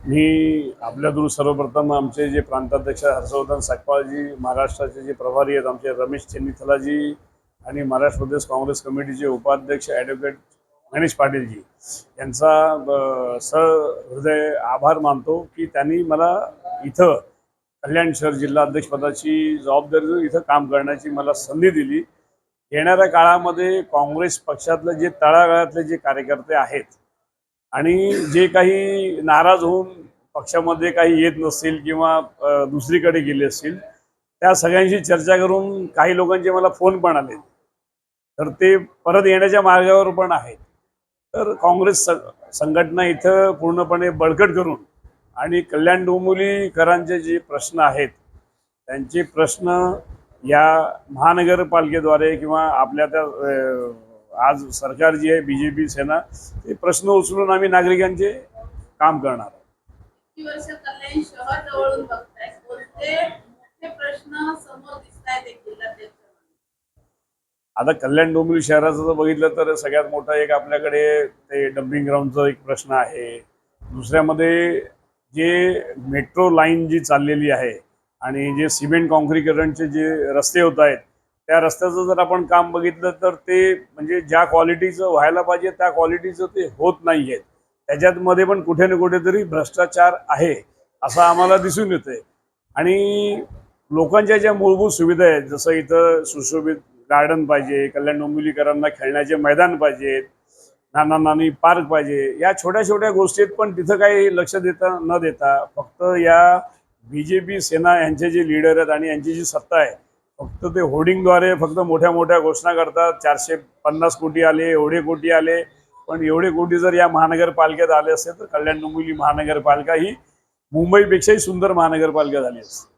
मी आपल्याकडून सर्वप्रथम आमचे जे प्रांताध्यक्ष हर्षवर्धन सकपाळजी, महाराष्ट्राचे जे प्रभारी आहेत आमचे रमेश चेन्नीथलाजी आणि महाराष्ट्र प्रदेश काँग्रेस कमिटीचे उपाध्यक्ष ॲडव्होकेट गणेश पाटीलजी यांचा सहृदय आभार मानतो की त्यांनी मला इथं कल्याण शहर जिल्हा अध्यक्षपदाची जबाबदारी देऊन इथं काम करण्याची मला संधी दिली। येणाऱ्या काळामध्ये काँग्रेस पक्षातले जे तळागाळातले जे कार्यकर्ते आहेत आणि जे काही नाराज होऊन पक्षामध्ये काही येत नसतील किंवा दुसरीकडे गेले असतील त्या सगळ्यांशी चर्चा करून काही लोकांचे मला फोन पण आले, तर ते परत येण्याच्या मार्गावर पण आहेत। तर काँग्रेस संघटना इथं पूर्णपणे बळकट करून आणि कल्याण डोंबिवलीकरांचे जे प्रश्न आहेत त्यांचे प्रश्न या महानगरपालिकेद्वारे किंवा आपल्या त्या आज सरकार जी आहे बीजेपी सेना ते प्रश्न उचलून आम्ही नागरिकांचे काम करणार। किती वर्ष कल्याण शहर जवळून बघताय, कोणते मोठे प्रश्न समोर दिसतायत एक जिल्ह्यात? आता कल्याण डोंबिवली शहराचं जर बघितलं तर सगळ्यात मोठा एक आपल्याकडे ते डम्पिंग ग्राउंडचा एक प्रश्न आहे। दुसऱ्यामध्ये जे मेट्रो लाईन जी चाललेली आहे आणि जे सिमेंट कॉन्क्रीकरणचे जे रस्ते होत आहेत त्या रस्त्याचं जर आपण काम बघितलं तर ते म्हणजे ज्या क्वालिटीचं व्हायला पाहिजे त्या क्वालिटीचं ते होत नाही आहे। त्याच्यामध्ये पण कुठे ना कुठेतरी भ्रष्टाचार आहे असं आम्हाला दिसून येतंय। आणि लोकांच्या ज्या मूलभूत सुविधा आहेत जसं इथं सुशोभित गार्डन पाहिजे, कल्याण डोंबिवलीकरांना खेळण्याचे मैदान पाहिजेत, नानी पार्क पाहिजे, या छोट्या छोट्या गोष्टीत पण तिथं काही लक्ष देता न देता फक्त या बीजेपी सेना यांचे जे लीडर आहेत आणि यांची जी सत्ता आहे फक्त ते होर्डिंगद्वारे फक्त मोठ्या मोठ्या घोषणा करतात। 450 कोटी आले, एवढे कोटी आले, पण एवढे कोटी जर या महानगरपालिकेत आले असते तर कल्याण डोंबिवली महानगरपालिका ही मुंबईपेक्षाही सुंदर महानगरपालिका झाली असते।